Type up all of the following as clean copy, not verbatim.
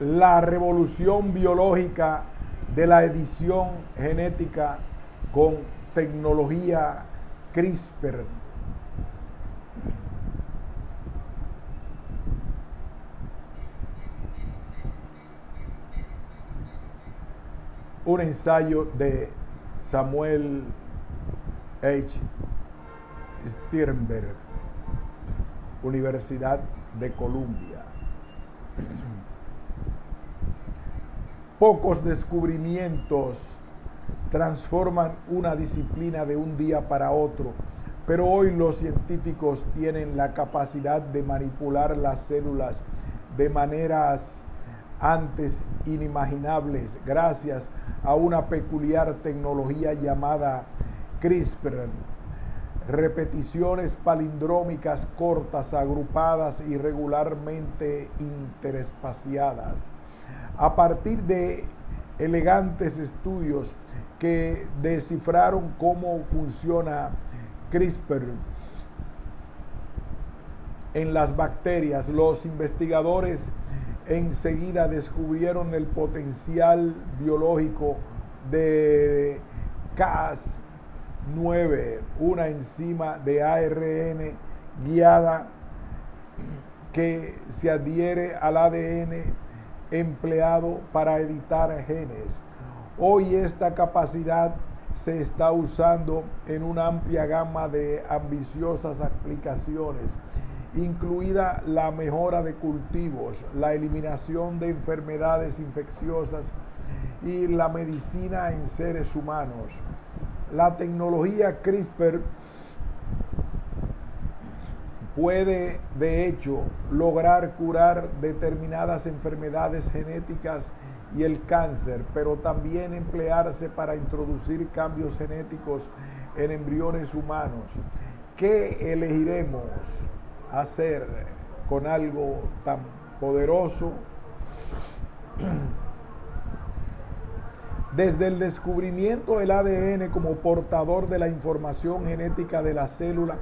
la revolución biológica de la edición genética con tecnología CRISPR. Un ensayo de Samuel H. Sternberg, Universidad de Columbia. Pocos descubrimientos transforman una disciplina de un día para otro, pero hoy los científicos tienen la capacidad de manipular las células de maneras antes inimaginables gracias a una peculiar tecnología llamada CRISPR. Repeticiones palindrómicas cortas, agrupadas irregularmente interespaciadas. A partir de elegantes estudios que descifraron cómo funciona CRISPR en las bacterias, los investigadores enseguida descubrieron el potencial biológico de Cas9, una enzima de ARN guiada que se adhiere al ADN empleado para editar genes. Hoy esta capacidad se está usando en una amplia gama de ambiciosas aplicaciones, incluida la mejora de cultivos, la eliminación de enfermedades infecciosas y la medicina en seres humanos. La tecnología CRISPR puede, de hecho, lograr curar determinadas enfermedades genéticas y el cáncer, pero también emplearse para introducir cambios genéticos en embriones humanos. ¿Qué elegiremos hacer con algo tan poderoso? Desde el descubrimiento del ADN como portador de la información genética de la célula,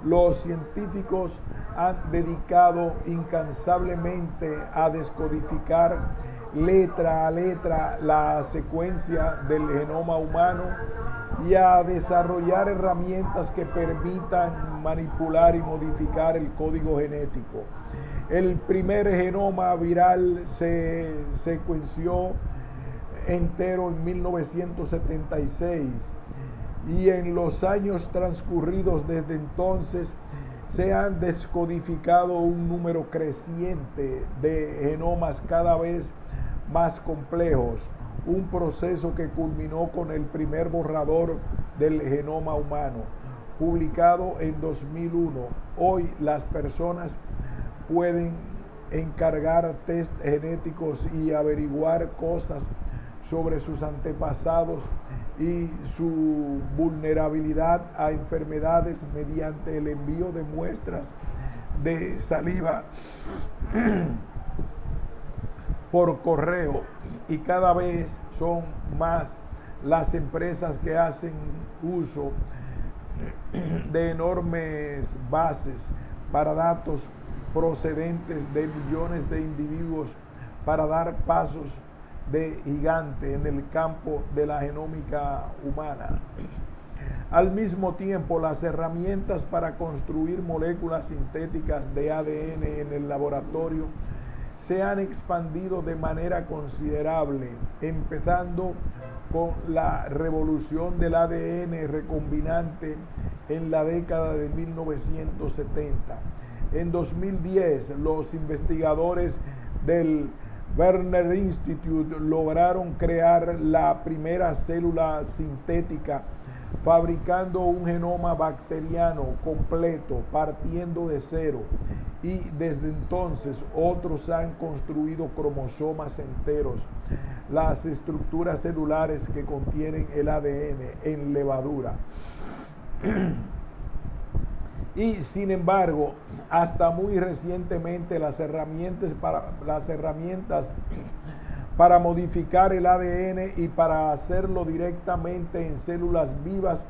los científicos han dedicado incansablemente a descodificar letra a letra la secuencia del genoma humano y a desarrollar herramientas que permitan manipular y modificar el código genético. El primer genoma viral se secuenció entero en 1976 y en los años transcurridos desde entonces se han descodificado un número creciente de genomas cada vez más complejos, un proceso que culminó con el primer borrador del genoma humano, publicado en 2001. Hoy las personas pueden encargar test genéticos y averiguar cosas sobre sus antepasados y su vulnerabilidad a enfermedades mediante el envío de muestras de saliva por correo, y cada vez son más las empresas que hacen uso de enormes bases para datos procedentes de millones de individuos para dar pasos de gigante en el campo de la genómica humana. Al mismo tiempo, las herramientas para construir moléculas sintéticas de ADN en el laboratorio se han expandido de manera considerable, empezando con la revolución del ADN recombinante en la década de 1970. En 2010, los investigadores del Werner Institute lograron crear la primera célula sintética fabricando un genoma bacteriano completo, partiendo de cero, y desde entonces otros han construido cromosomas enteros, las estructuras celulares que contienen el ADN en levadura. Y sin embargo, hasta muy recientemente las herramientas para modificar el ADN y para hacerlo directamente en células vivas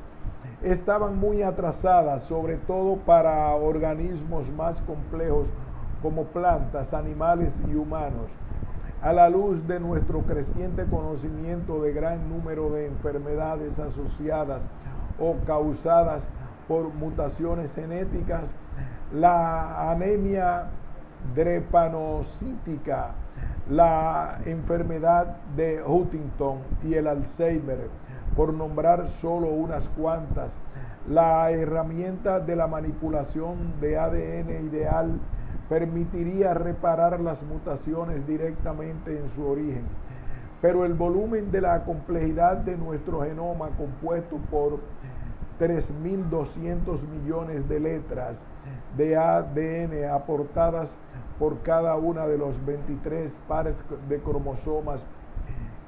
estaban muy atrasadas, sobre todo para organismos más complejos como plantas, animales y humanos. A la luz de nuestro creciente conocimiento de gran número de enfermedades asociadas o causadas por mutaciones genéticas, la anemia drepanocítica, la enfermedad de Huntington y el Alzheimer, por nombrar solo unas cuantas, la herramienta de la manipulación de ADN ideal permitiría reparar las mutaciones directamente en su origen. Pero el volumen de la complejidad de nuestro genoma, compuesto por 3.200 millones de letras de ADN aportadas por cada una de los 23 pares de cromosomas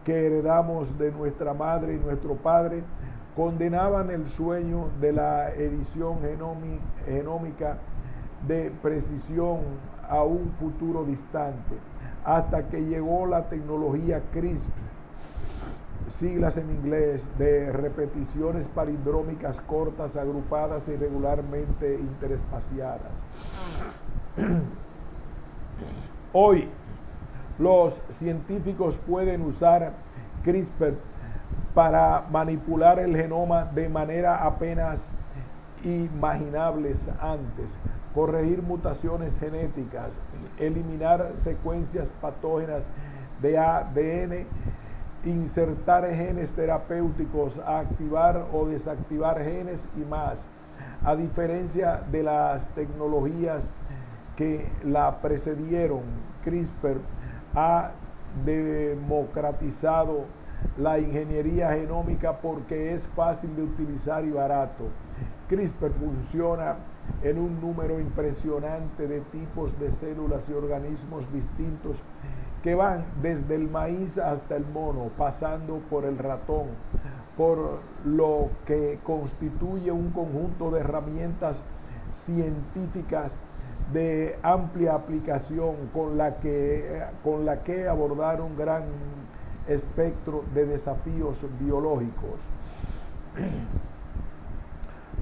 que heredamos de nuestra madre y nuestro padre, condenaban el sueño de la edición genómica de precisión a un futuro distante, hasta que llegó la tecnología CRISPR, siglas en inglés, de repeticiones palindrómicas cortas, agrupadas e irregularmente interespaciadas. Hoy, los científicos pueden usar CRISPR para manipular el genoma de manera apenas imaginables antes, corregir mutaciones genéticas, eliminar secuencias patógenas de ADN, insertar genes terapéuticos, activar o desactivar genes y más. A diferencia de las tecnologías que la precedieron, CRISPR ha democratizado la ingeniería genómica porque es fácil de utilizar y barato. CRISPR funciona en un número impresionante de tipos de células y organismos distintos que van desde el maíz hasta el mono, pasando por el ratón, por lo que constituye un conjunto de herramientas científicas de amplia aplicación con la que abordar un gran espectro de desafíos biológicos.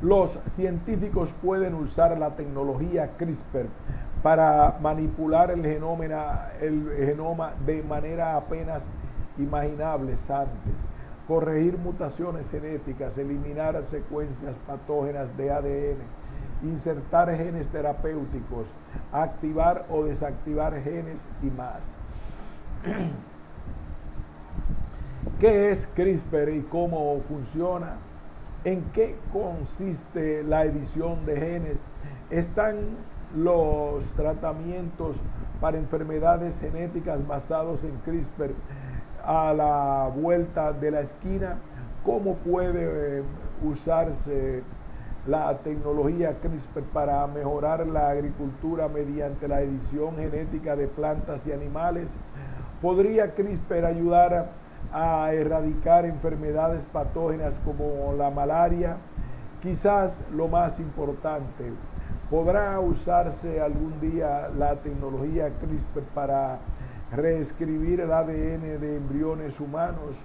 Los científicos pueden usar la tecnología CRISPR para manipular el genoma de manera apenas imaginables antes, corregir mutaciones genéticas, eliminar secuencias patógenas de ADN, insertar genes terapéuticos, activar o desactivar genes y más. ¿Qué es CRISPR y cómo funciona? ¿En qué consiste la edición de genes? ¿Están los tratamientos para enfermedades genéticas basados en CRISPR a la vuelta de la esquina? ¿Cómo puede usarse la tecnología CRISPR para mejorar la agricultura mediante la edición genética de plantas y animales? ¿Podría CRISPR ayudar a erradicar enfermedades patógenas como la malaria? Quizás lo más importante, ¿podrá usarse algún día la tecnología CRISPR para reescribir el ADN de embriones humanos,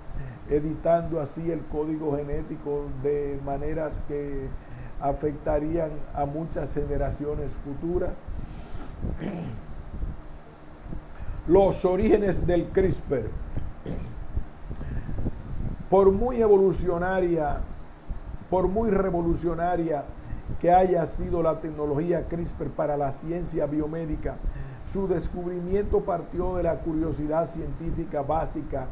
editando así el código genético de maneras que afectarían a muchas generaciones futuras? Los orígenes del CRISPR. Por muy revolucionaria que haya sido la tecnología CRISPR para la ciencia biomédica, su descubrimiento partió de la curiosidad científica básica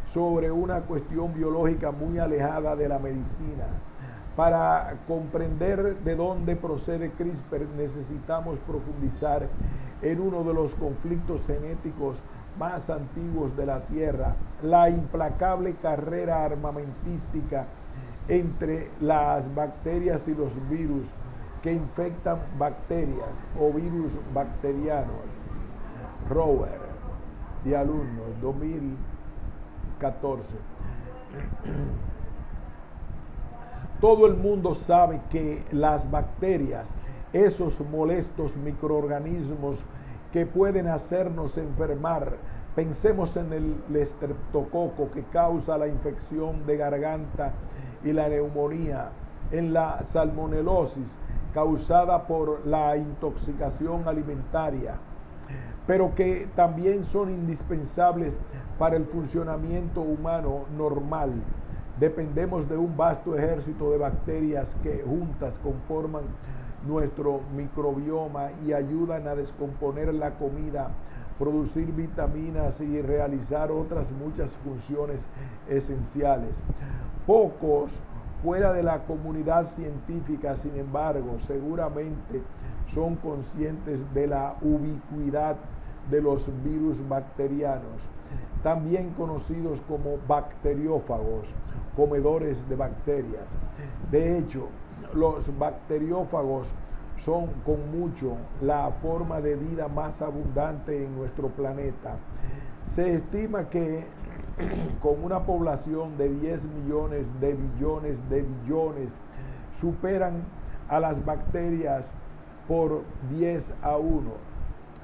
sobre una cuestión biológica muy alejada de la medicina. Para comprender de dónde procede CRISPR, necesitamos profundizar en uno de los conflictos genéticos más antiguos de la Tierra, la implacable carrera armamentística entre las bacterias y los virus que infectan bacterias o virus bacterianos. Rower y alumnos, 2014. Todo el mundo sabe que las bacterias, esos molestos microorganismos que pueden hacernos enfermar, pensemos en el estreptococo que causa la infección de garganta y la neumonía, en la salmonelosis causada por la intoxicación alimentaria. pero que también son indispensables para el funcionamiento humano normal. Dependemos de un vasto ejército de bacterias que juntas conforman nuestro microbioma y ayudan a descomponer la comida, producir vitaminas y realizar otras muchas funciones esenciales. Pocos fuera de la comunidad científica, sin embargo, seguramente son conscientes de la ubicuidad de los virus bacterianos, también conocidos como bacteriófagos, comedores de bacterias. De hecho, los bacteriófagos son con mucho la forma de vida más abundante en nuestro planeta. Se estima que con una población de 10 millones de billones, superan a las bacterias por 10 a 1.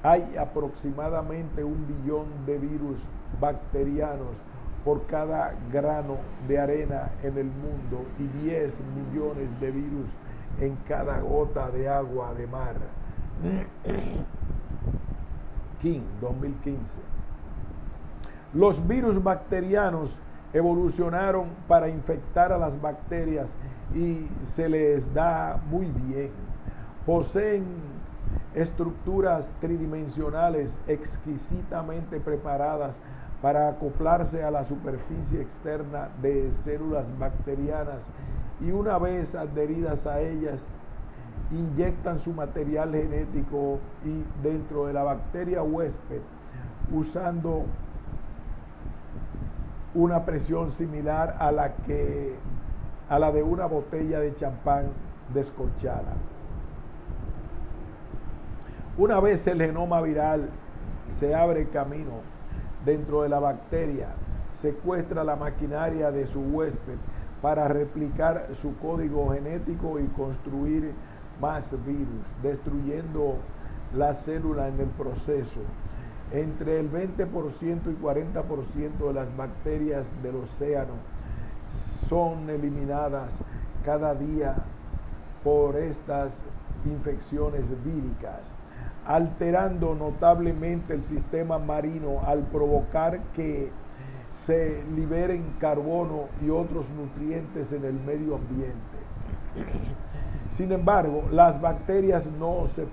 Hay aproximadamente 1 billón de virus bacterianos por cada grano de arena en el mundo y 10 millones de virus en cada gota de agua de mar. King, 2015. Los virus bacterianos evolucionaron para infectar a las bacterias y se les da muy bien. Poseen estructuras tridimensionales exquisitamente preparadas para acoplarse a la superficie externa de células bacterianas y una vez adheridas a ellas, inyectan su material genético y dentro de la bacteria huésped, usando una presión similar a la de una botella de champán descorchada. Una vez el genoma viral se abre camino dentro de la bacteria, secuestra la maquinaria de su huésped para replicar su código genético y construir más virus, destruyendo la célula en el proceso. Entre el 20% y 40% de las bacterias del océano son eliminadas cada día por estas infecciones víricas, alterando notablemente el sistema marino al provocar que se liberen carbono y otros nutrientes en el medio ambiente. Sin embargo, las bacterias no se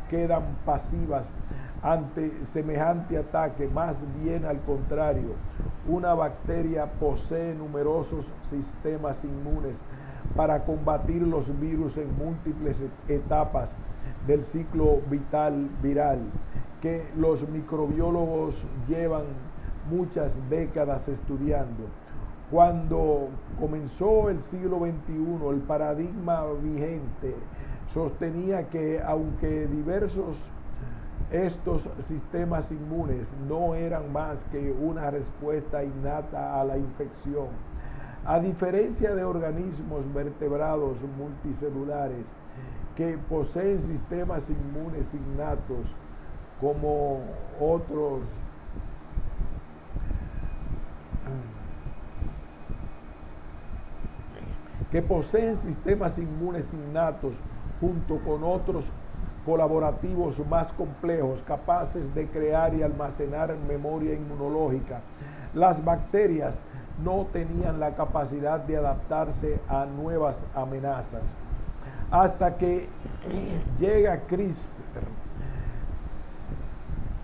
quedan pasivas ante semejante ataque, más bien al contrario, una bacteria posee numerosos sistemas inmunes para combatir los virus en múltiples etapas del ciclo viral, que los microbiólogos llevan muchas décadas estudiando. Cuando comenzó el siglo XXI, el paradigma vigente sostenía que aunque diversos, estos sistemas inmunes no eran más que una respuesta innata a la infección. A diferencia de organismos vertebrados multicelulares que poseen sistemas inmunes innatos como otros junto con otros colaborativos más complejos, capaces de crear y almacenar memoria inmunológica. Las bacterias no tenían la capacidad de adaptarse a nuevas amenazas. Hasta que llega CRISPR,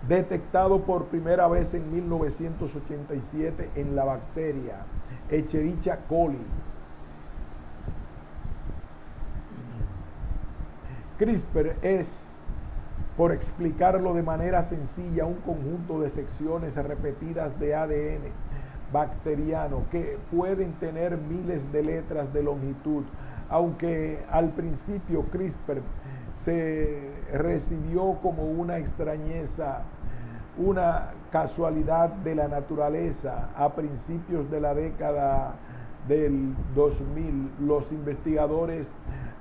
detectado por primera vez en 1987 en la bacteria Escherichia coli. CRISPR es, por explicarlo de manera sencilla, un conjunto de secciones repetidas de ADN bacteriano que pueden tener miles de letras de longitud, aunque al principio CRISPR se recibió como una extrañeza, una casualidad de la naturaleza. A principios de la década del 2000, los investigadores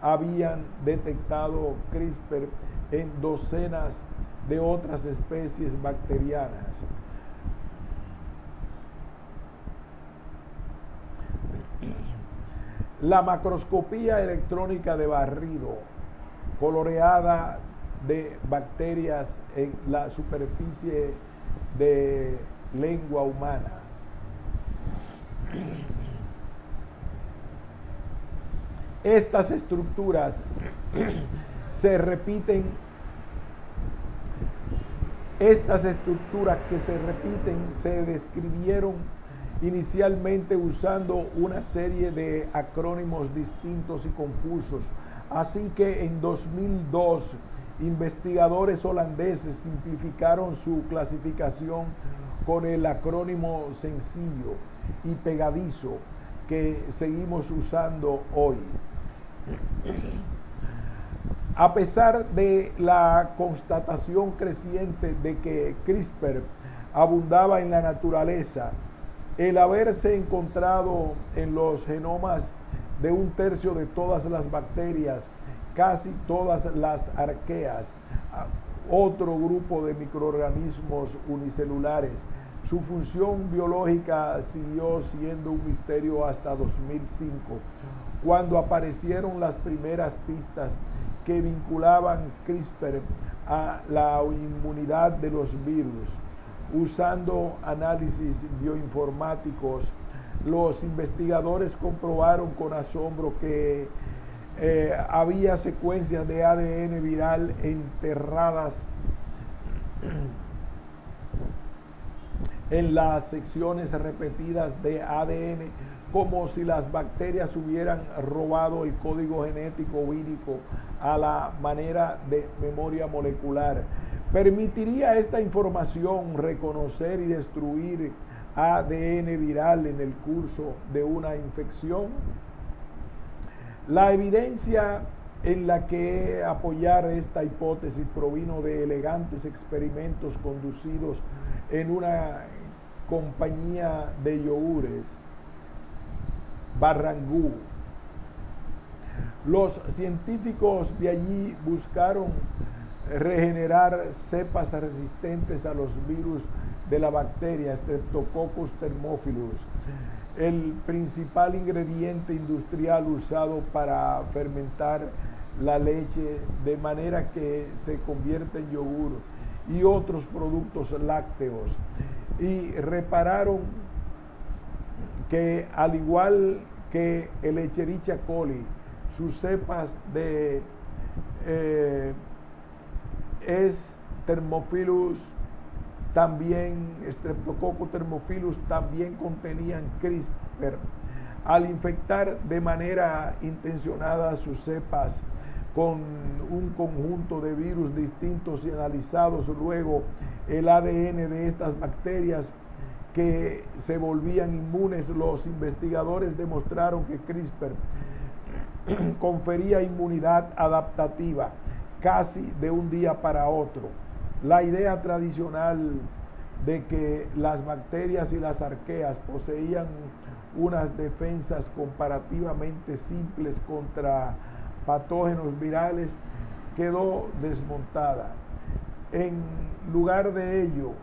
habían detectado CRISPR en docenas de otras especies bacterianas. La macroscopía electrónica de barrido, coloreada de bacterias en la superficie de lengua humana. Estas estructuras se repiten. Estas estructuras que se repiten se describieron inicialmente usando una serie de acrónimos distintos y confusos. Así que en 2002, investigadores holandeses simplificaron su clasificación con el acrónimo sencillo y pegadizo que seguimos usando hoy. A pesar de la constatación creciente de que CRISPR abundaba en la naturaleza, el haberse encontrado en los genomas de un tercio de todas las bacterias, casi todas las arqueas, otro grupo de microorganismos unicelulares, su función biológica siguió siendo un misterio hasta 2005, cuando aparecieron las primeras pistas que vinculaban CRISPR a la inmunidad de los virus. Usando análisis bioinformáticos, los investigadores comprobaron con asombro que había secuencias de ADN viral enterradas en las secciones repetidas de ADN, como si las bacterias hubieran robado el código genético vírico a la manera de memoria molecular. ¿Permitiría esta información reconocer y destruir ADN viral en el curso de una infección? La evidencia en la que apoyar esta hipótesis provino de elegantes experimentos conducidos en una compañía de yogures, Barrangú. Los científicos de allí buscaron regenerar cepas resistentes a los virus de la bacteria Streptococcus thermophilus, el principal ingrediente industrial usado para fermentar la leche de manera que se convierte en yogur y otros productos lácteos, y repararon que, al igual que el Escherichia coli, sus cepas de Thermophilus también, Streptococcus thermophilus, también contenían CRISPR. Al infectar de manera intencionada sus cepas con un conjunto de virus distintos y analizados luego el ADN de estas bacterias que se volvían inmunes, los investigadores demostraron que CRISPR confería inmunidad adaptativa casi de un día para otro. La idea tradicional de que las bacterias y las arqueas poseían unas defensas comparativamente simples contra patógenos virales quedó desmontada. En lugar de ello,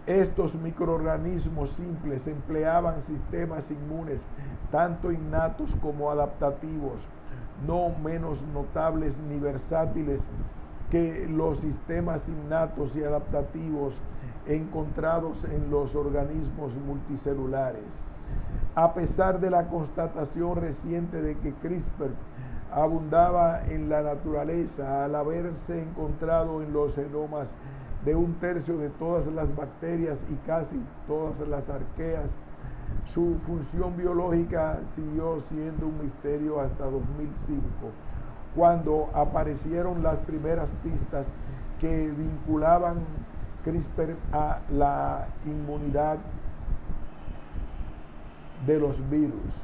estos microorganismos simples empleaban sistemas inmunes, tanto innatos como adaptativos, no menos notables ni versátiles que los sistemas innatos y adaptativos encontrados en los organismos multicelulares. A pesar de la constatación reciente de que CRISPR abundaba en la naturaleza, al haberse encontrado en los genomas de un tercio de todas las bacterias y casi todas las arqueas, su función biológica siguió siendo un misterio hasta 2005, cuando aparecieron las primeras pistas que vinculaban CRISPR a la inmunidad de los virus.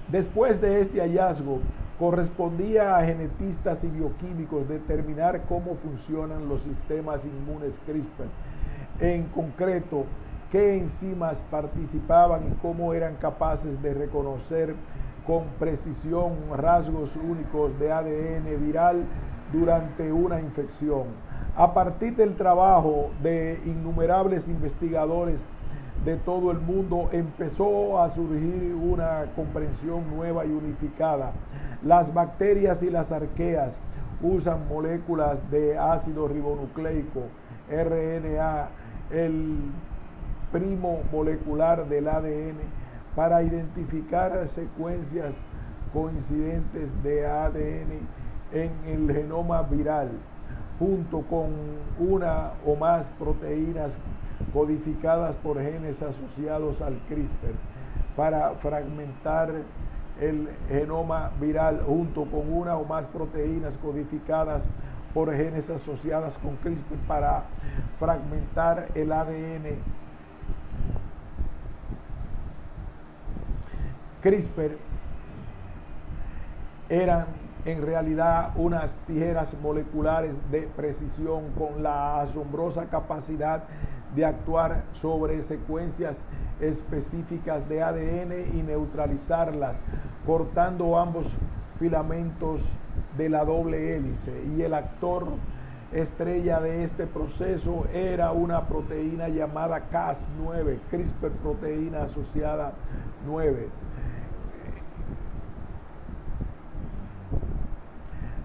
Después de este hallazgo, correspondía a genetistas y bioquímicos determinar cómo funcionan los sistemas inmunes CRISPR, en concreto, qué enzimas participaban y cómo eran capaces de reconocer con precisión rasgos únicos de ADN viral durante una infección. A partir del trabajo de innumerables investigadores, de todo el mundo, empezó a surgir una comprensión nueva y unificada. Las bacterias y las arqueas usan moléculas de ácido ribonucleico, RNA, el primo molecular del ADN, para identificar secuencias coincidentes de ADN en el genoma viral, junto con una o más proteínas codificadas por genes asociados al CRISPR, para fragmentar el genoma viral junto con una o más proteínas codificadas por genes asociadas con CRISPR para fragmentar el ADN. CRISPR eran en realidad unas tijeras moleculares de precisión con la asombrosa capacidad de actuar sobre secuencias específicas de ADN y neutralizarlas, cortando ambos filamentos de la doble hélice. Y el actor estrella de este proceso era una proteína llamada Cas9, CRISPR proteína asociada 9.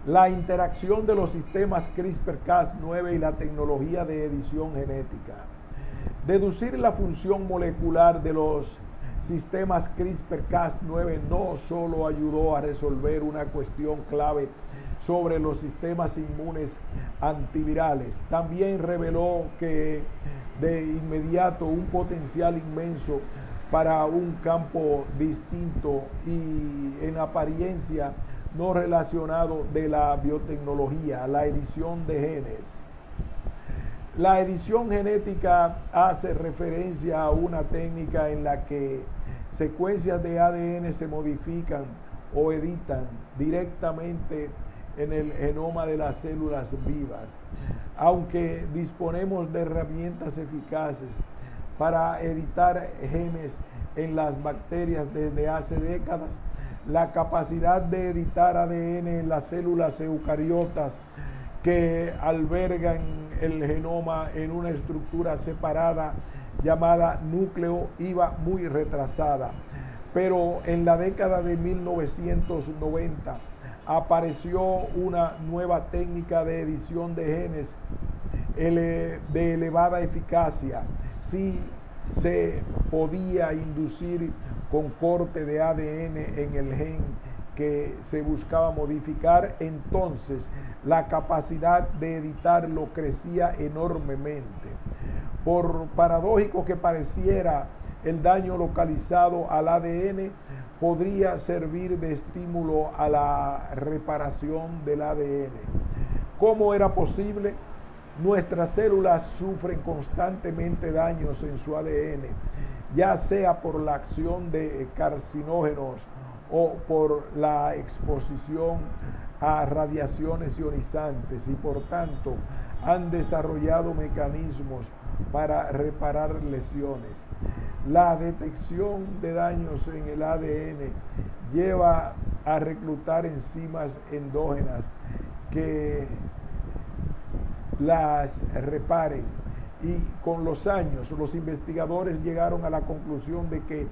La interacción de los sistemas CRISPR-Cas9 y la tecnología de edición genética. Deducir la función molecular de los sistemas CRISPR-Cas9 no solo ayudó a resolver una cuestión clave sobre los sistemas inmunes antivirales, también reveló que de inmediato un potencial inmenso para un campo distinto y en apariencia no relacionado de la biotecnología, la edición de genes. La edición genética hace referencia a una técnica en la que secuencias de ADN se modifican o editan directamente en el genoma de las células vivas. Aunque disponemos de herramientas eficaces para editar genes en las bacterias desde hace décadas, la capacidad de editar ADN en las células eucariotas que albergan el genoma en una estructura separada llamada núcleo iba muy retrasada. Pero en la década de 1990 apareció una nueva técnica de edición de genes de elevada eficacia. Sí se podía inducir con corte de ADN en el gen que se buscaba modificar, entonces la capacidad de editarlo crecía enormemente. Por paradójico que pareciera, el daño localizado al ADN podría servir de estímulo a la reparación del ADN. ¿Cómo era posible? Nuestras células sufren constantemente daños en su ADN, ya sea por la acción de carcinógenos o por la exposición a radiaciones ionizantes, y por tanto han desarrollado mecanismos para reparar lesiones. La detección de daños en el ADN lleva a reclutar enzimas endógenas que las reparen, y con los años los investigadores llegaron a la conclusión de que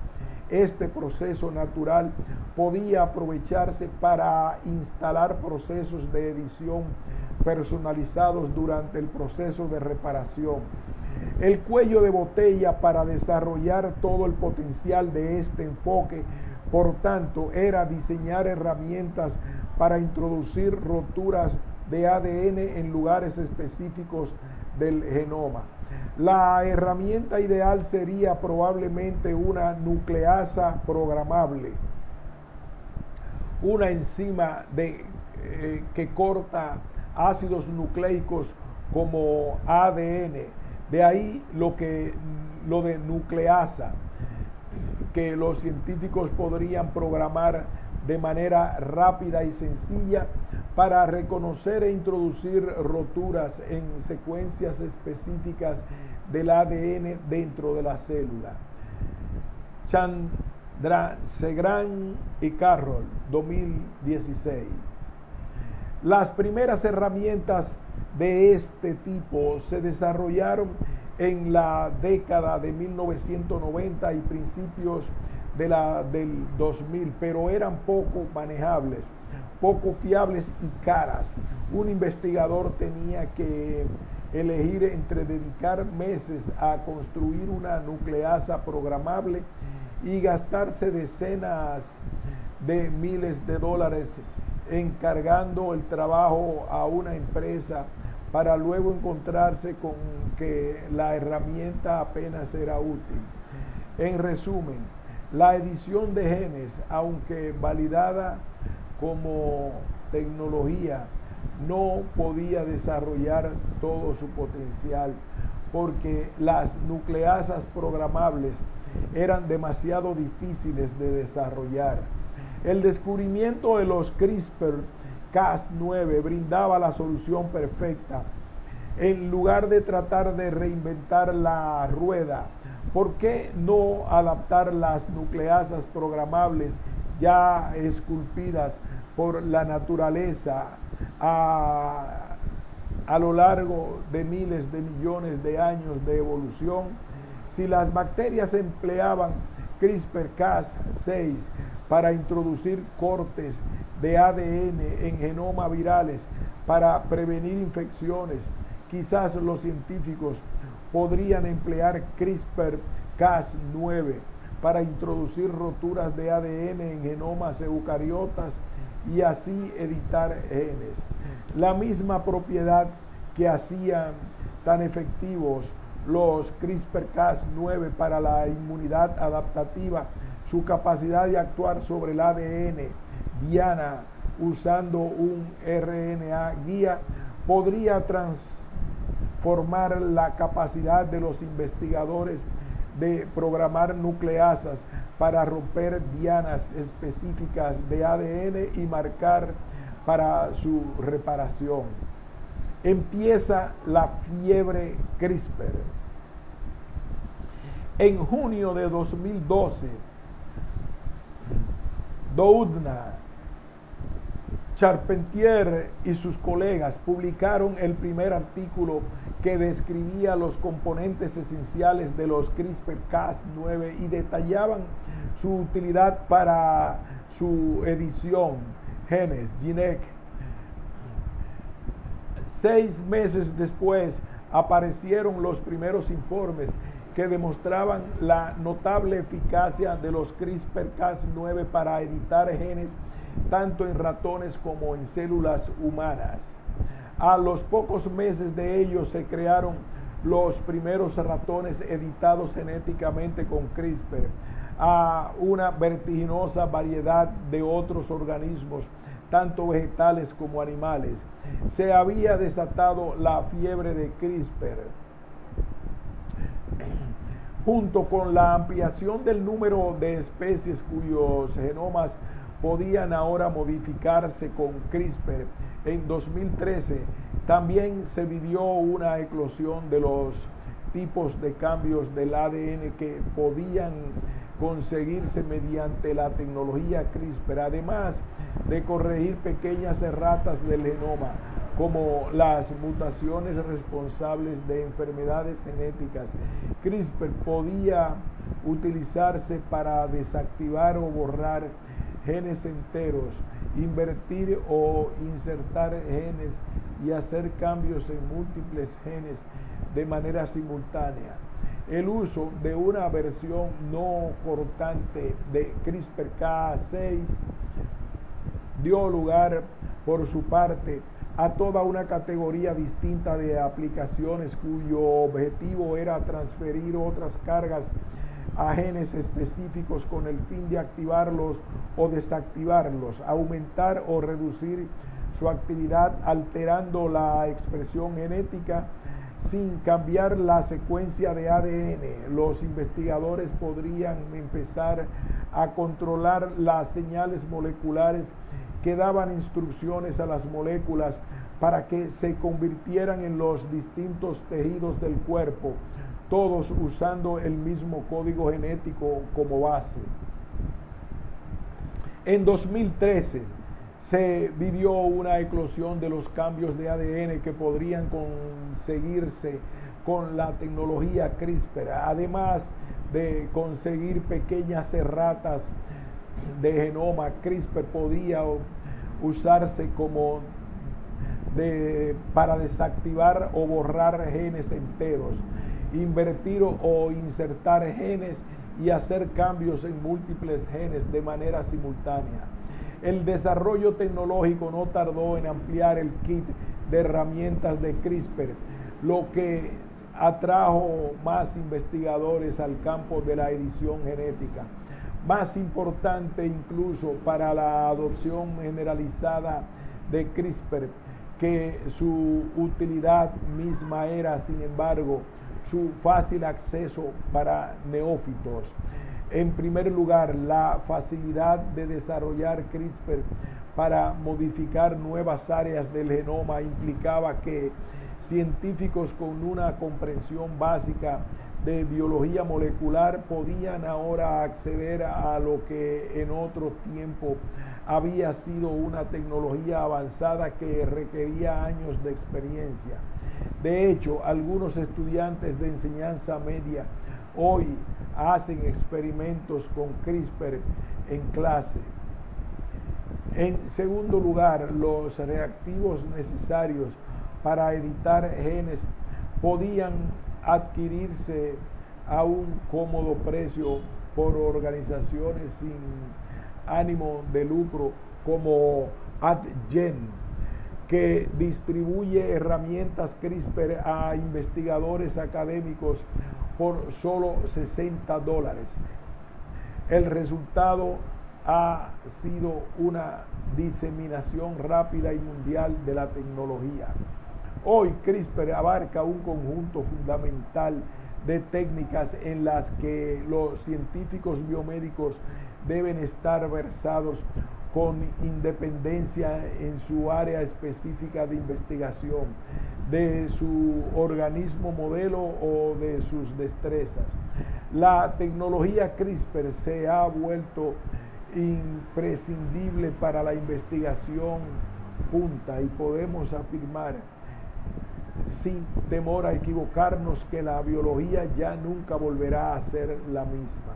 este proceso natural podía aprovecharse para instalar procesos de edición personalizados durante el proceso de reparación. El cuello de botella para desarrollar todo el potencial de este enfoque, por tanto, era diseñar herramientas para introducir roturas de ADN en lugares específicos del genoma. La herramienta ideal sería probablemente una nucleasa programable, una enzima que corta ácidos nucleicos como ADN. De ahí lo de nucleasa, que los científicos podrían programar de manera rápida y sencilla para reconocer e introducir roturas en secuencias específicas del ADN dentro de la célula. Chandrasekaran y Carroll, 2016. Las primeras herramientas de este tipo se desarrollaron en la década de 1990 y principios del 2000, pero eran poco manejables, poco fiables y caras. Un investigador tenía que elegir entre dedicar meses a construir una nucleasa programable y gastarse decenas de miles de dólares encargando el trabajo a una empresa para luego encontrarse con que la herramienta apenas era útil. En resumen, la edición de genes, aunque validada como tecnología, no podía desarrollar todo su potencial porque las nucleasas programables eran demasiado difíciles de desarrollar. El descubrimiento de los CRISPR-Cas9 brindaba la solución perfecta. En lugar de tratar de reinventar la rueda, ¿por qué no adaptar las nucleasas programables ya esculpidas por la naturaleza a lo largo de miles de millones de años de evolución? Si las bacterias empleaban CRISPR-Cas6 para introducir cortes de ADN en genomas virales para prevenir infecciones, quizás los científicos podrían emplear CRISPR-Cas9 para introducir roturas de ADN en genomas eucariotas y así editar genes. La misma propiedad que hacían tan efectivos los CRISPR-Cas9 para la inmunidad adaptativa, su capacidad de actuar sobre el ADN diana usando un RNA guía, podría transformar la capacidad de los investigadores de programar nucleasas para romper dianas específicas de ADN y marcar para su reparación. Empieza la fiebre CRISPR. En junio de 2012, Doudna, Charpentier y sus colegas publicaron el primer artículo que describía los componentes esenciales de los CRISPR-Cas9 y detallaban su utilidad para su edición, genes, GENEC. 6 meses después aparecieron los primeros informes que demostraban la notable eficacia de los CRISPR-Cas9 para editar genes tanto en ratones como en células humanas. A los pocos meses de ello se crearon los primeros ratones editados genéticamente con CRISPR a una vertiginosa variedad de otros organismos, tanto vegetales como animales. Se había desatado la fiebre de CRISPR. Junto con la ampliación del número de especies cuyos genomas podían ahora modificarse con CRISPR, en 2013 también se vivió una eclosión de los tipos de cambios del ADN que podían conseguirse mediante la tecnología CRISPR, además de corregir pequeñas erratas del genoma, como las mutaciones responsables de enfermedades genéticas. CRISPR podía utilizarse para desactivar o borrar genes enteros, invertir o insertar genes y hacer cambios en múltiples genes de manera simultánea. El uso de una versión no cortante de CRISPR-Cas6 dio lugar, por su parte, a toda una categoría distinta de aplicaciones cuyo objetivo era transferir otras cargas a genes específicos con el fin de activarlos o desactivarlos, aumentar o reducir su actividad alterando la expresión genética sin cambiar la secuencia de ADN. Los investigadores podrían empezar a controlar las señales moleculares que daban instrucciones a las moléculas para que se convirtieran en los distintos tejidos del cuerpo, todos usando el mismo código genético como base. En 2013 Se vivió una eclosión de los cambios de ADN que podrían conseguirse con la tecnología CRISPR, además de conseguir pequeñas erratas de genoma. CRISPR podría usarse para desactivar o borrar genes enteros, invertir o insertar genes y hacer cambios en múltiples genes de manera simultánea. El desarrollo tecnológico no tardó en ampliar el kit de herramientas de CRISPR, lo que atrajo más investigadores al campo de la edición genética. Más importante incluso para la adopción generalizada de CRISPR que su utilidad misma era, sin embargo, su fácil acceso para neófitos. En primer lugar, la facilidad de desarrollar CRISPR para modificar nuevas áreas del genoma implicaba que científicos con una comprensión básica de biología molecular podían ahora acceder a lo que en otro tiempo había sido una tecnología avanzada que requería años de experiencia. De hecho, algunos estudiantes de enseñanza media hoy hacen experimentos con CRISPR en clase. En segundo lugar, los reactivos necesarios para editar genes podían adquirirse a un cómodo precio por organizaciones sin ánimo de lucro como AdGen, que distribuye herramientas CRISPR a investigadores académicos por solo $60. El resultado ha sido una diseminación rápida y mundial de la tecnología. Hoy CRISPR abarca un conjunto fundamental de técnicas en las que los científicos biomédicos deben estar versados con independencia en su área específica de investigación, de su organismo modelo o de sus destrezas. La tecnología CRISPR se ha vuelto imprescindible para la investigación punta y podemos afirmar sin temor a equivocarnos que la biología ya nunca volverá a ser la misma.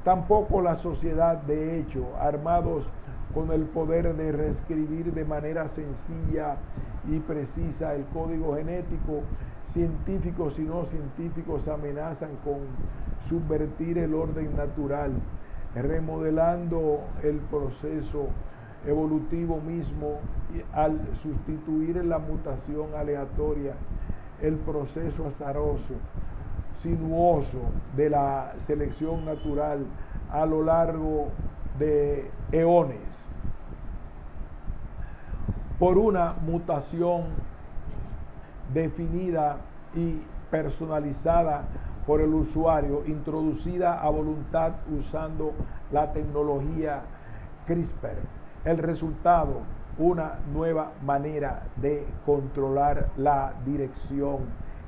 Tampoco la sociedad, de hecho, armados con el poder de reescribir de manera sencilla y precisa el código genético, científicos y no científicos amenazan con subvertir el orden natural, remodelando el proceso evolutivo mismo al sustituir la mutación aleatoria, el proceso azaroso, sinuoso de la selección natural a lo largo de eones, por una mutación definida y personalizada por el usuario, introducida a voluntad usando la tecnología CRISPR. El resultado, una nueva manera de controlar la dirección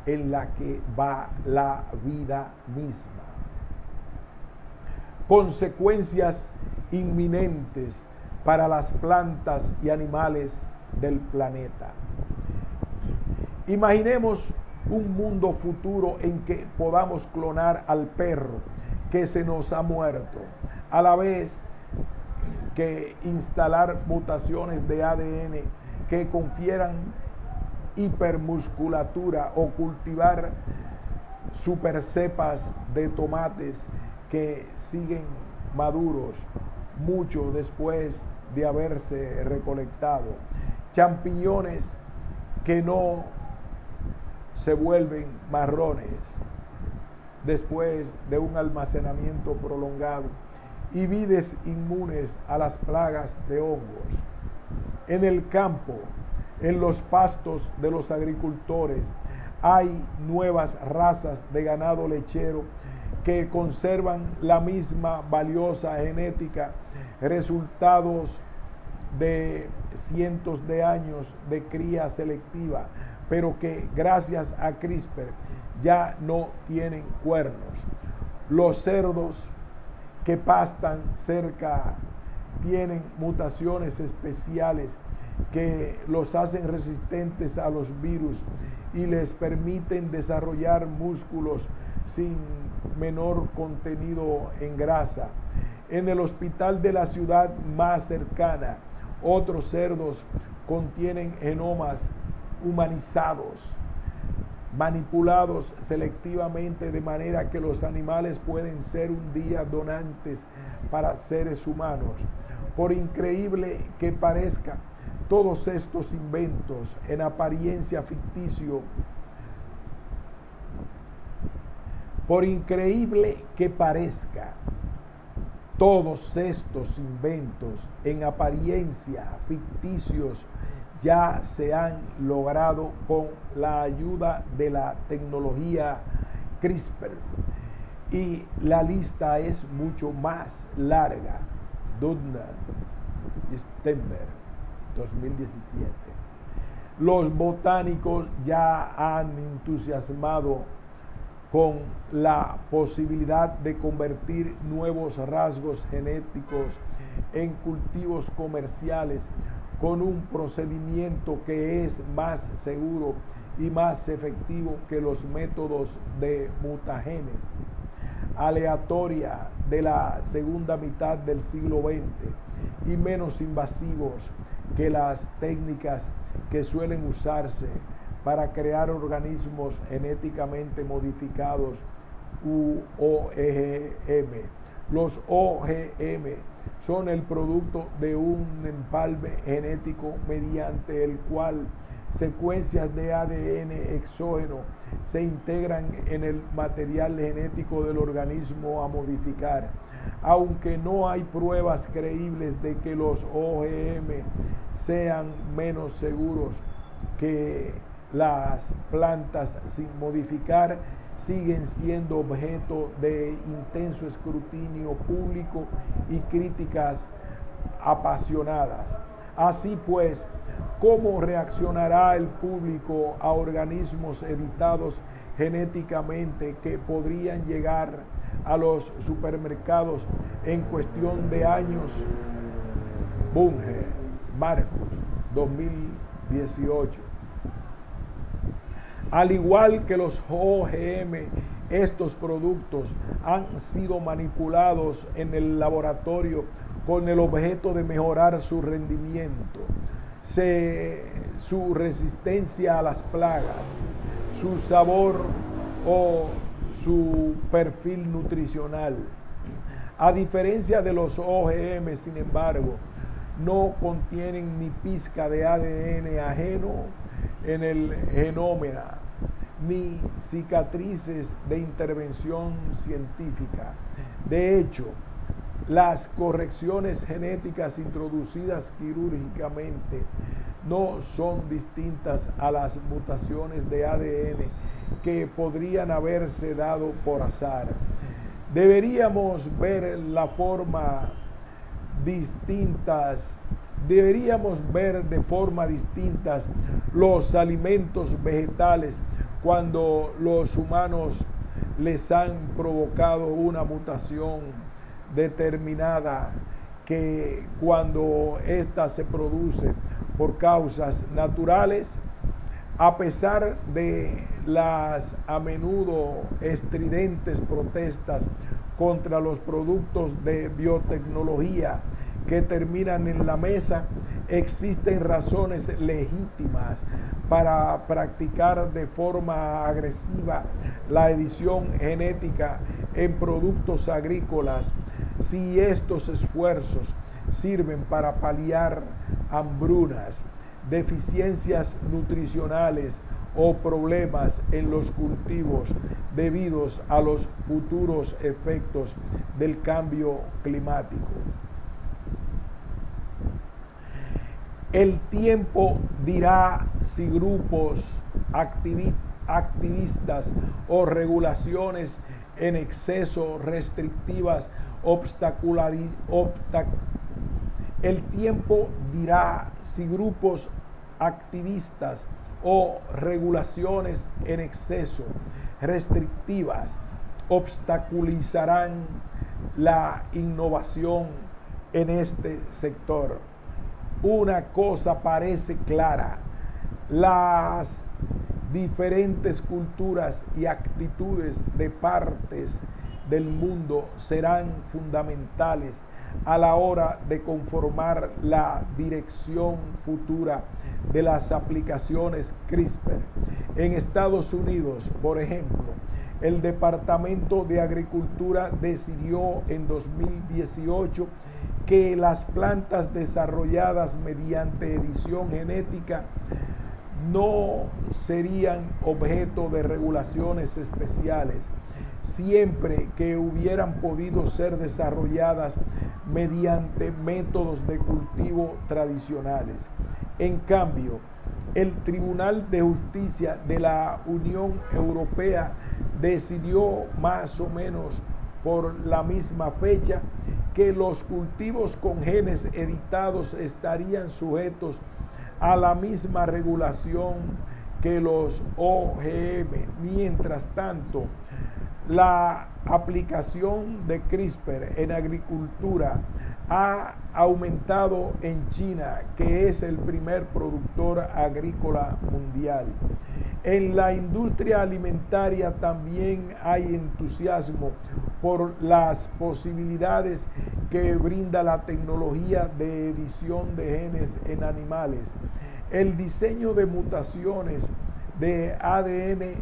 en la que va la vida misma. Consecuencias inminentes para las plantas y animales del planeta. Imaginemos un mundo futuro en que podamos clonar al perro que se nos ha muerto, a la vez que instalar mutaciones de ADN que confieran hipermusculatura o cultivar supercepas de tomates que siguen maduros mucho después de haberse recolectado, champiñones que no se vuelven marrones después de un almacenamiento prolongado, y vides inmunes a las plagas de hongos. En el campo, en los pastos de los agricultores, hay nuevas razas de ganado lechero que conservan la misma valiosa genética, resultados de cientos de años de cría selectiva, pero que gracias a CRISPR ya no tienen cuernos. Los cerdos que pastan cerca tienen mutaciones especiales que los hacen resistentes a los virus y les permiten desarrollar músculos sin menor contenido en grasa. En el hospital de la ciudad más cercana, otros cerdos contienen genomas humanizados, manipulados selectivamente de manera que los animales pueden ser un día donantes para seres humanos. Por increíble que parezca, todos estos inventos en apariencia ficticio, por increíble que parezca, todos estos inventos en apariencia ficticios ya se han logrado con la ayuda de la tecnología CRISPR. Y la lista es mucho más larga. Dudman, Stenberg, 2017. Los botánicos ya han entusiasmado con la posibilidad de convertir nuevos rasgos genéticos en cultivos comerciales con un procedimiento que es más seguro y más efectivo que los métodos de mutagénesis aleatoria de la segunda mitad del siglo XX y menos invasivos que las técnicas que suelen usarse para crear organismos genéticamente modificados u OGM. Los OGM son el producto de un empalme genético mediante el cual secuencias de ADN exógeno se integran en el material genético del organismo a modificar. Aunque no hay pruebas creíbles de que los OGM sean menos seguros que las plantas sin modificar, siguen siendo objeto de intenso escrutinio público y críticas apasionadas. Así pues, ¿cómo reaccionará el público a organismos editados genéticamente que podrían llegar a los supermercados en cuestión de años? Bunge, Marcos, 2018. Al igual que los OGM, estos productos han sido manipulados en el laboratorio con el objeto de mejorar su rendimiento, su resistencia a las plagas, su sabor o su perfil nutricional. A diferencia de los OGM, sin embargo, no contienen ni pizca de ADN ajeno en el genoma, ni cicatrices de intervención científica. De hecho, las correcciones genéticas introducidas quirúrgicamente no son distintas a las mutaciones de ADN que podrían haberse dado por azar. Deberíamos ver de forma distintas los alimentos vegetales cuando los humanos les han provocado una mutación determinada, que cuando ésta se produce por causas naturales, a pesar de las a menudo estridentes protestas contra los productos de biotecnología que terminan en la mesa, existen razones legítimas para practicar de forma agresiva la edición genética en productos agrícolas si estos esfuerzos sirven para paliar hambrunas, deficiencias nutricionales o problemas en los cultivos debidos a los futuros efectos del cambio climático. El tiempo dirá si grupos activistas o regulaciones en exceso restrictivas El tiempo dirá si grupos activistas o regulaciones en exceso restrictivas obstaculizarán la innovación en este sector. Una cosa parece clara: las diferentes culturas y actitudes de partes del mundo serán fundamentales a la hora de conformar la dirección futura de las aplicaciones CRISPR. En Estados Unidos, por ejemplo, el Departamento de Agricultura decidió en 2018 que las plantas desarrolladas mediante edición genética no serían objeto de regulaciones especiales, siempre que hubieran podido ser desarrolladas mediante métodos de cultivo tradicionales. En cambio, el Tribunal de Justicia de la Unión Europea decidió más o menos por la misma fecha que los cultivos con genes editados estarían sujetos a la misma regulación que los OGM. Mientras tanto, la aplicación de CRISPR en agricultura ha aumentado en China, que es el primer productor agrícola mundial. En la industria alimentaria también hay entusiasmo por las posibilidades que brinda la tecnología de edición de genes en animales. El diseño de mutaciones de ADN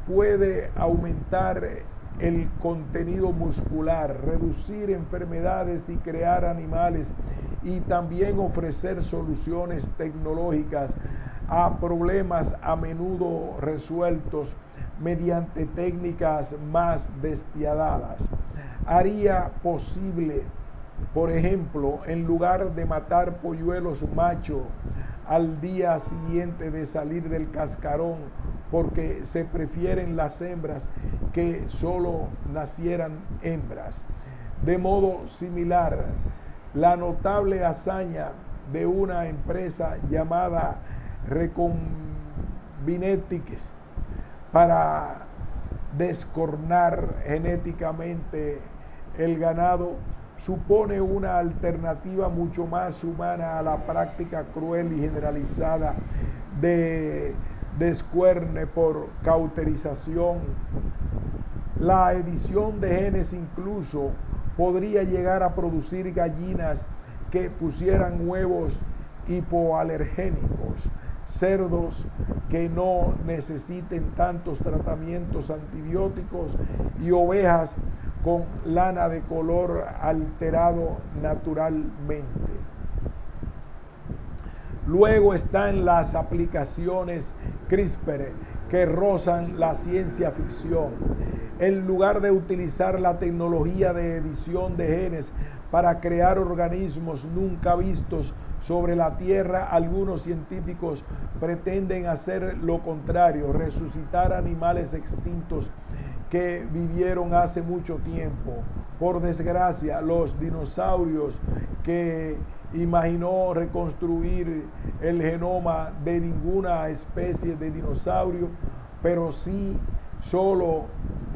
puede aumentar el contenido muscular, reducir enfermedades y crear animales, y también ofrecer soluciones tecnológicas a problemas a menudo resueltos mediante técnicas más despiadadas. Haría posible, por ejemplo, en lugar de matar polluelos machos al día siguiente de salir del cascarón, porque se prefieren las hembras, que solo nacieran hembras. De modo similar, la notable hazaña de una empresa llamada Recombinetics para descornar genéticamente el ganado supone una alternativa mucho más humana a la práctica cruel y generalizada de descuerne por cauterización. La edición de genes incluso podría llegar a producir gallinas que pusieran huevos hipoalergénicos, cerdos que no necesiten tantos tratamientos antibióticos y ovejas con lana de color alterado naturalmente. Luego están las aplicaciones CRISPR que rozan la ciencia ficción. En lugar de utilizar la tecnología de edición de genes para crear organismos nunca vistos sobre la Tierra, algunos científicos pretenden hacer lo contrario: resucitar animales extintos que vivieron hace mucho tiempo. Por desgracia, los dinosaurios, que imaginó reconstruir el genoma de ninguna especie de dinosaurio, pero sí solo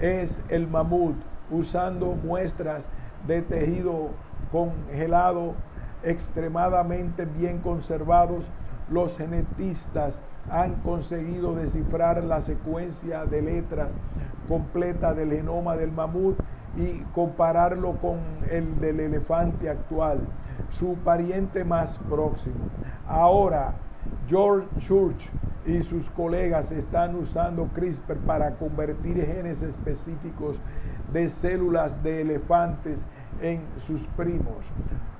es el mamut, usando muestras de tejido congelado extremadamente bien conservados. Los genetistas han conseguido descifrar la secuencia de letras completa del genoma del mamut y compararlo con el del elefante actual, su pariente más próximo. Ahora, George Church y sus colegas están usando CRISPR para convertir genes específicos de células de elefantes en sus primos,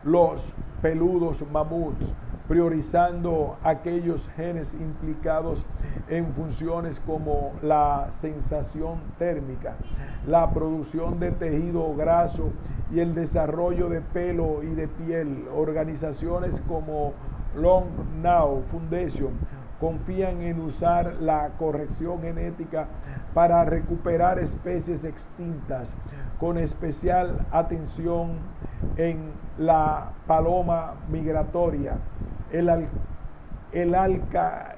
los peludos mamuts, priorizando aquellos genes implicados en funciones como la sensación térmica, la producción de tejido graso y el desarrollo de pelo y de piel. Organizaciones como Long Now Foundation confían en usar la corrección genética para recuperar especies extintas, con especial atención en la paloma migratoria, el alca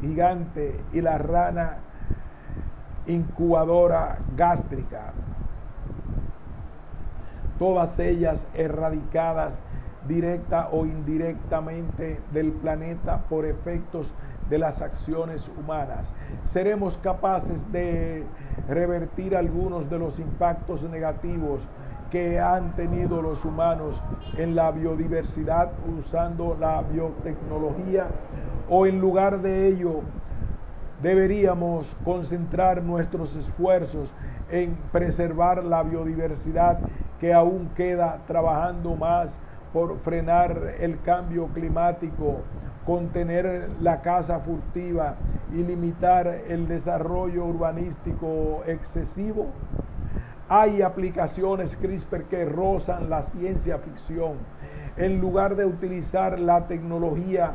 gigante y la rana incubadora gástrica. todas ellas erradicadas directa o indirectamente del planeta por efectos de las acciones humanas. Seremos capaces de revertir algunos de los impactos negativos que han tenido los humanos en la biodiversidad usando la biotecnología, o en lugar de ello deberíamos concentrar nuestros esfuerzos en preservar la biodiversidad que aún queda, trabajando más por frenar el cambio climático, contener la caza furtiva y limitar el desarrollo urbanístico excesivo. Hay aplicaciones CRISPR que rozan la ciencia ficción. En lugar de utilizar la tecnología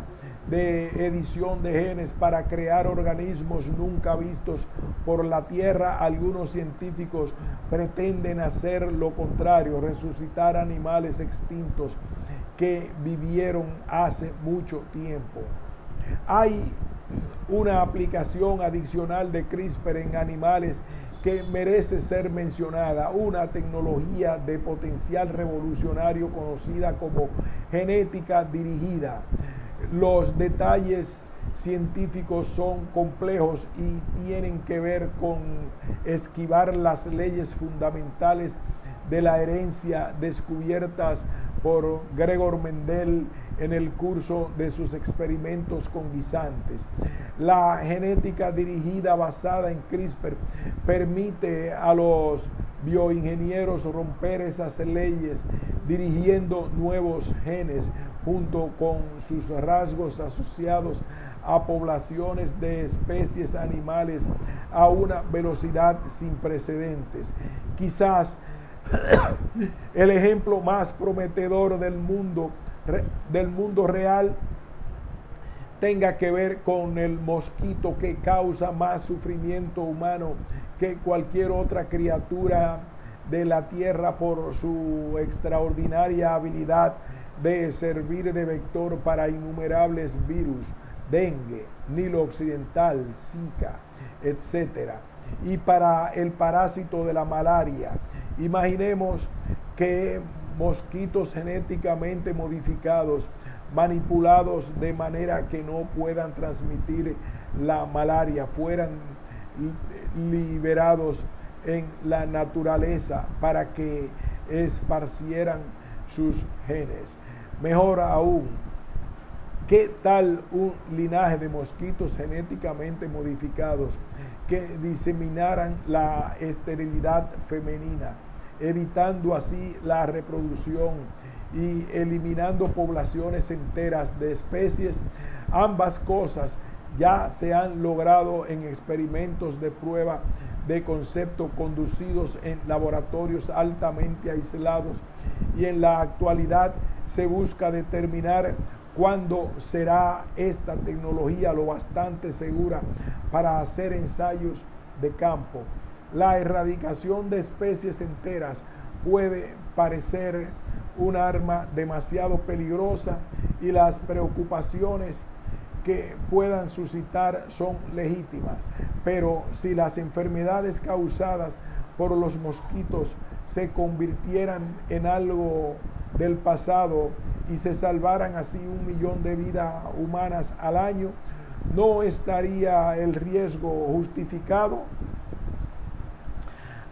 de edición de genes para crear organismos nunca vistos por la Tierra, algunos científicos pretenden hacer lo contrario, resucitar animales extintos que vivieron hace mucho tiempo. Hay una aplicación adicional de CRISPR en animales que merece ser mencionada, una tecnología de potencial revolucionario conocida como genética dirigida. Los detalles científicos son complejos y tienen que ver con esquivar las leyes fundamentales de la herencia descubiertas por Gregor Mendel en el curso de sus experimentos con guisantes. La genética dirigida basada en CRISPR permite a los bioingenieros romper esas leyes, dirigiendo nuevos genes junto con sus rasgos asociados a poblaciones de especies animales a una velocidad sin precedentes. Quizás el ejemplo más prometedor del mundo real tenga que ver con el mosquito, que causa más sufrimiento humano que cualquier otra criatura de la tierra por su extraordinaria habilidad de servir de vector para innumerables virus, dengue, Nilo occidental, Zika, etc. Y para el parásito de la malaria. Imaginemos que mosquitos genéticamente modificados, manipulados de manera que no puedan transmitir la malaria, fueran liberados en la naturaleza para que esparcieran sus genes. Mejor aún, ¿qué tal un linaje de mosquitos genéticamente modificados que diseminaran la esterilidad femenina, evitando así la reproducción y eliminando poblaciones enteras de especies? Ambas cosas ya se han logrado en experimentos de prueba de concepto conducidos en laboratorios altamente aislados, y en la actualidad se busca determinar cuándo será esta tecnología lo bastante segura para hacer ensayos de campo. La erradicación de especies enteras puede parecer un arma demasiado peligrosa, y las preocupaciones que puedan suscitar son legítimas, pero si las enfermedades causadas por los mosquitos se convirtieran en algo del pasado y se salvaran así 1 millón de vidas humanas al año, ¿no estaría el riesgo justificado?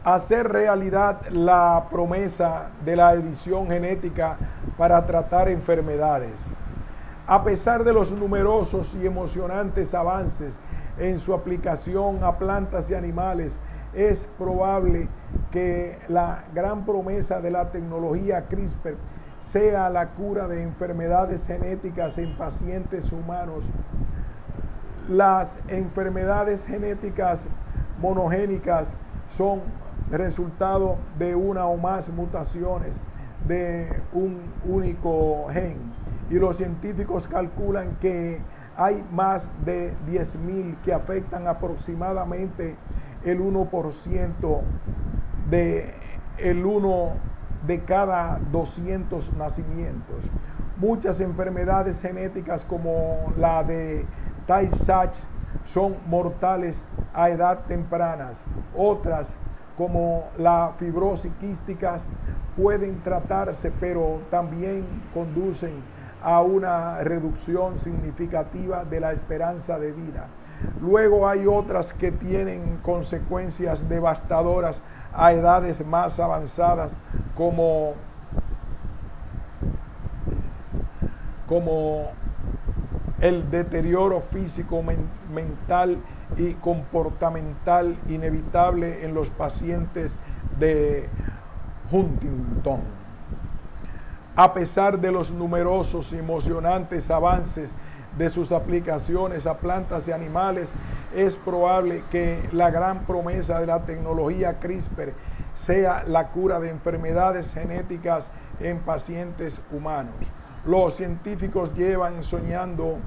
Hacer realidad la promesa de la edición genética para tratar enfermedades. A pesar de los numerosos y emocionantes avances en su aplicación a plantas y animales, es probable que la gran promesa de la tecnología CRISPR sea la cura de enfermedades genéticas en pacientes humanos. Las enfermedades genéticas monogénicas son resultado de una o más mutaciones de un único gen, y los científicos calculan que hay más de 10.000 que afectan aproximadamente el 1% de cada 200 nacimientos. Muchas enfermedades genéticas como la de Tay-Sachs son mortales a edad temprana. Otras, como la fibrosis quística pueden tratarse, pero también conducen a una reducción significativa de la esperanza de vida. Luego hay otras que tienen consecuencias devastadoras a edades más avanzadas, como el deterioro físico, mental y comportamental inevitable en los pacientes de Huntington. A pesar de los numerosos y emocionantes avances de sus aplicaciones a plantas y animales, es probable que la gran promesa de la tecnología CRISPR sea la cura de enfermedades genéticas en pacientes humanos. Los científicos llevan soñando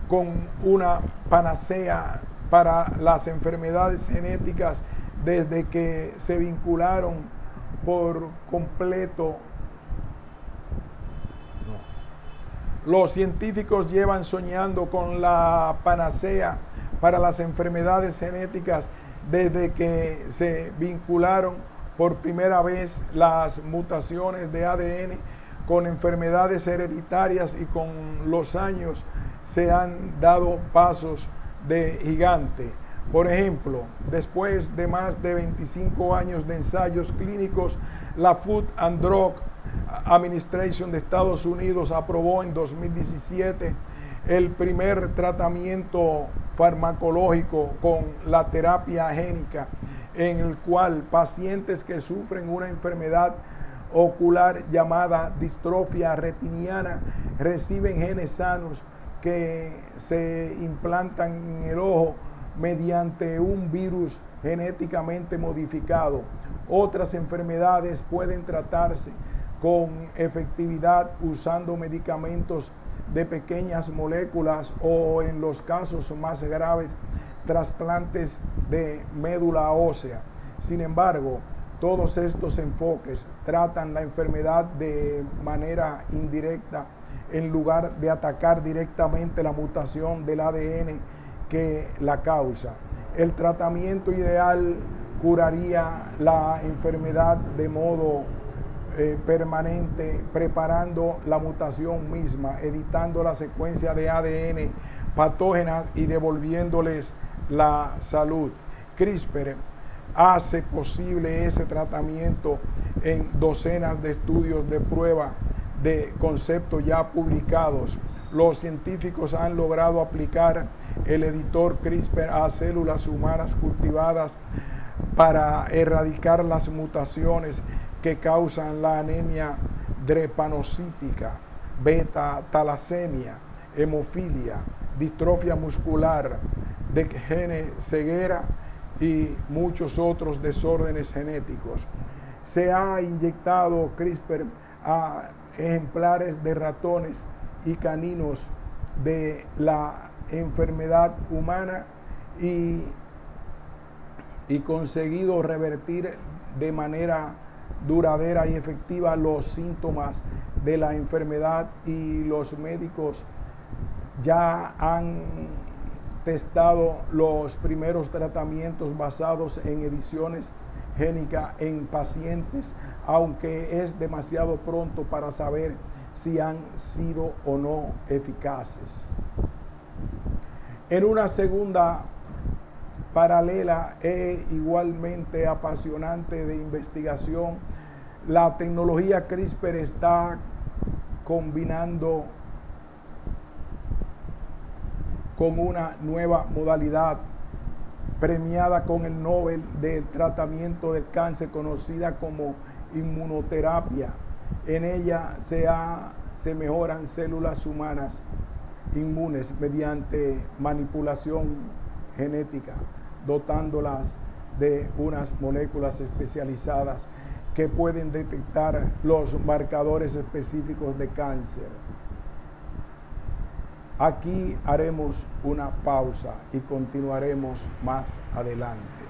con una panacea para las enfermedades genéticas desde que se vincularon por completo. Los científicos llevan soñando con la panacea para las enfermedades genéticas desde que se vincularon por primera vez las mutaciones de ADN con enfermedades hereditarias, y con los años se han dado pasos de gigante. Por ejemplo, después de más de 25 años de ensayos clínicos, la Food and Drug Administration de Estados Unidos aprobó en 2017 el primer tratamiento farmacológico con la terapia génica, en el cual pacientes que sufren una enfermedad ocular llamada distrofia retiniana reciben genes sanos que se implantan en el ojo mediante un virus genéticamente modificado. Otras enfermedades pueden tratarse con efectividad usando medicamentos de pequeñas moléculas o, en los casos más graves, trasplantes de médula ósea. Sin embargo, todos estos enfoques tratan la enfermedad de manera indirecta en lugar de atacar directamente la mutación del ADN que la causa. El tratamiento ideal curaría la enfermedad de modo permanente, preparando la mutación misma, editando la secuencia de ADN patógenas y devolviéndoles la salud. CRISPR hace posible ese tratamiento en docenas de estudios de prueba de conceptos ya publicados. Los científicos han logrado aplicar el editor CRISPR a células humanas cultivadas para erradicar las mutaciones que causan la anemia drepanocítica, beta-talasemia, hemofilia, distrofia muscular, ceguera y muchos otros desórdenes genéticos. Se ha inyectado CRISPR a ejemplares de ratones y caninos de la enfermedad humana y conseguido revertir de manera duradera y efectiva los síntomas de la enfermedad, y los médicos ya han testado los primeros tratamientos basados en ediciones génicas en pacientes, aunque es demasiado pronto para saber si han sido o no eficaces. En una segunda paralela e igualmente apasionante de investigación, la tecnología CRISPR está combinando con una nueva modalidad premiada con el Nobel del tratamiento del cáncer, conocida como inmunoterapia. En ella se mejoran células humanas inmunes mediante manipulación genética, dotándolas de unas moléculas especializadas que pueden detectar los marcadores específicos de cáncer. Aquí haremos una pausa y continuaremos más adelante.